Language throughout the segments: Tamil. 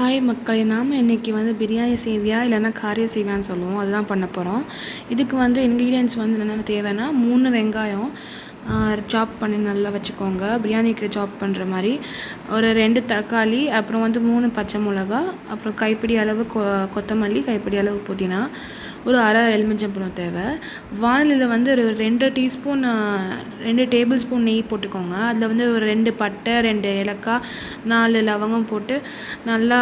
ஹாய் மக்களே, நாம் இன்றைக்கி வந்து பிரியாணி சேவியா இல்லைன்னா காரிய சேவியான்னு சொல்லுவோம். அதுதான் பண்ண போகிறோம். இதுக்கு வந்து இன்க்ரீடியன்ட்ஸ் வந்து என்னென்ன தேவைன்னா 3 வெங்காயம் சாப் பண்ணி நல்லா வச்சுக்கோங்க. பிரியாணிக்கு சாப் பண்ணுற மாதிரி ஒரு 2 தக்காளி, அப்புறம் வந்து 3 பச்சை மிளகா, அப்புறம் கைப்பிடி அளவு கொத்தமல்லி, கைப்பிடி அளவு புதினா, ஒரு அரை எலுமிச்சம்பழம் தேவை. வானிலையில் வந்து ஒரு 2 டேபிள் ஸ்பூன் நெய் போட்டுக்கோங்க. அதில் வந்து ஒரு 2 பட்டை, 2 ஏலக்காய், 4 லவங்கம் போட்டு நல்லா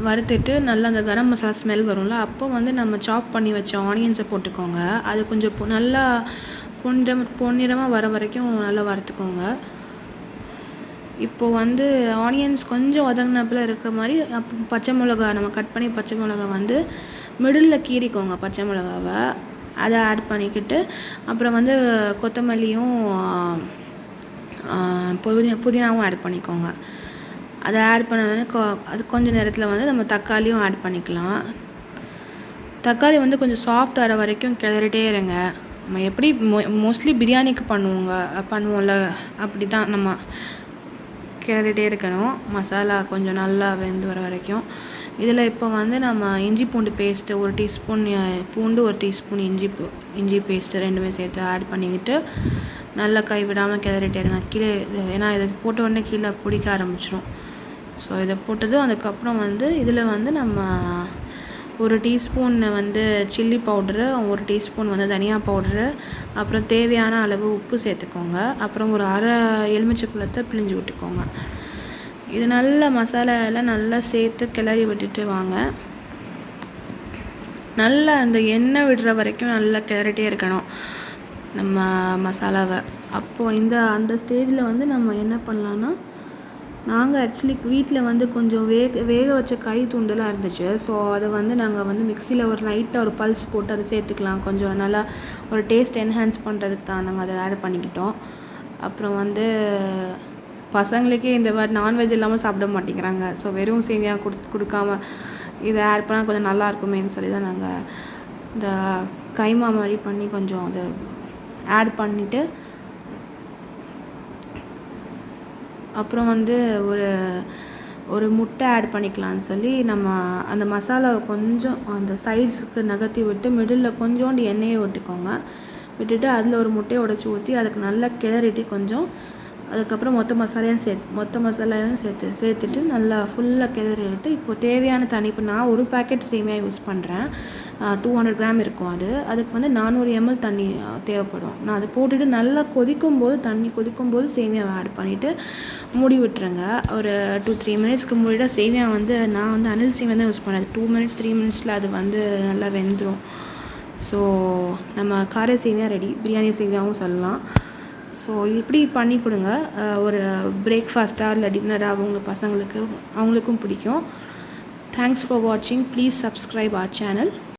வறுத்துட்டு நல்லா அந்த கரம் மசாலா ஸ்மெல் வரும்ல, அப்போ வந்து நம்ம சாப் பண்ணி வச்ச ஆனியன்ஸை போட்டுக்கோங்க. அது கொஞ்சம் நல்லா பொன்னிறமாக வர வரைக்கும் நல்லா வறுத்துக்கோங்க. இப்போது வந்து ஆனியன்ஸ் கொஞ்சம் வதங்கினப்பில் இருக்கிற மாதிரி அப்போ பச்சை மிளகா நம்ம கட் பண்ணி பச்சை மிளகா வந்து மிடில் கீறிக்கோங்க. பச்சை மிளகாவை அதை ஆட் பண்ணிக்கிட்டு அப்புறம் வந்து கொத்தமல்லியும் புதினாவும் ஆட் பண்ணிக்கோங்க. அதை ஆட் பண்ண அது கொஞ்சம் நேரத்தில் வந்து நம்ம தக்காளியும் ஆட் பண்ணிக்கலாம். தக்காளி வந்து கொஞ்சம் சாஃப்ட் ஆகிற வரைக்கும் கிளறிட்டே இருங்க. நம்ம எப்படி மோஸ்ட்லி பிரியாணிக்கு பண்ணுவோம்ல, அப்படி தான் நம்ம கிளறிட்டே இருக்கணும். மசாலா கொஞ்சம் நல்லா வெந்து வர வரைக்கும். இதில் இப்போ வந்து நம்ம இஞ்சி பூண்டு பேஸ்ட்டு 1 டீஸ்பூன் பூண்டு, 1 டீஸ்பூன் இஞ்சி பேஸ்ட்டு ரெண்டுமே சேர்த்து ஆட் பண்ணிக்கிட்டு நல்லா கைவிடாமல் கிளறிட்டே இருங்க. கீழே ஏன்னா இதை போட்ட உடனே கீழே பிடிக்க ஆரம்பிச்சிடும். ஸோ இதை போட்டது அதுக்கப்புறம் வந்து இதில் வந்து நம்ம 1 டீஸ்பூன் வந்து சில்லி பவுடரு, 1 டீஸ்பூன் வந்து தனியா பவுடரு, அப்புறம் தேவையான அளவு உப்பு சேர்த்துக்கோங்க. அப்புறம் ஒரு அரை எலுமிச்சைப்பழத்தை பிழிஞ்சு விட்டுக்கோங்க. இது நல்ல மசாலா எல்லாம் நல்லா சேர்த்து கிளறி விட்டுட்டு வாங்க. நல்லா அந்த எண்ணெய் விடுற வரைக்கும் நல்லா கிளறிட்டே இருக்கணும் நம்ம மசாலாவை. அப்போது அந்த ஸ்டேஜில் வந்து நம்ம என்ன பண்ணலான்னா, நாங்கள் ஆக்சுவலி வீட்டில் வந்து கொஞ்சம் வேக வச்ச கறி துண்டுலாம் இருந்துச்சு. ஸோ அதை வந்து நாங்கள் வந்து மிக்சியில் ஒரு லைட்டாக ஒரு பல்ஸ் போட்டு அதை சேர்த்துக்கலாம். கொஞ்சம் நல்லா ஒரு டேஸ்ட் என்ஹான்ஸ் பண்ணுறதுக்கு தான் நாங்கள் அதை ஆட் பண்ணிக்கிட்டோம். அப்புறம் வந்து பசங்களுக்கே இந்த மாதிரி நான்வெஜ் இல்லாமல் சாப்பிட மாட்டேங்கிறாங்க. ஸோ வெறும் சேமியா கொடுக்காம இதை ஆட் பண்ணால் கொஞ்சம் நல்லா இருக்குமேன்னு சொல்லி தான் நாங்கள் இந்த கைமா மாதிரி பண்ணி கொஞ்சம் அதை ஆட் பண்ணிவிட்டு அப்புறம் வந்து ஒரு முட்டை ஆட் பண்ணிக்கலான்னு சொல்லி நம்ம அந்த மசாலாவை கொஞ்சம் அந்த சைட்ஸுக்கு நகர்த்தி விட்டு மிடில் கொஞ்சோண்டு எண்ணெயை விட்டுட்டு அதில் ஒரு முட்டையை உடைச்சி ஊற்றி அதுக்கு நல்லா கிளறிட்டு கொஞ்சம் அதுக்கப்புறம் மொத்த மசாலாவையும் சேர்த்துட்டு நல்லா ஃபுல்லாக கிளறிட்டு இப்போது தேவையான தண்ணி. இப்போ நான் ஒரு பேக்கெட் சேமியா யூஸ் பண்ணுறேன். 200 கிராம் இருக்கும். அதுக்கு வந்து 400 ml தண்ணி தேவைப்படும். நான் அதை போட்டுட்டு நல்லா தண்ணி கொதிக்கும்போது சேமியாவை ஆட் பண்ணிவிட்டு மூடி விட்டுருங்க. ஒரு 2-3 மினிட்ஸ்க்கு மூடிட்டா சேமியா வந்து நான் வந்து அனில் சேமியா தான் யூஸ் பண்ணேன். 2 மினிட்ஸ் 3 மினிட்ஸில் அது வந்து நல்லா வெந்துடும். ஸோ நம்ம கார சேமியா ரெடி, பிரியாணி சேமியாவும் சொல்லலாம். ஸோ இப்படி பண்ணி கொடுங்க. ஒரு பிரேக்ஃபாஸ்ட்டாக இல்லை டின்னராக அவங்களுக்கும் பிடிக்கும். தேங்க்ஸ் ஃபார் வாட்சிங். Please subscribe our channel.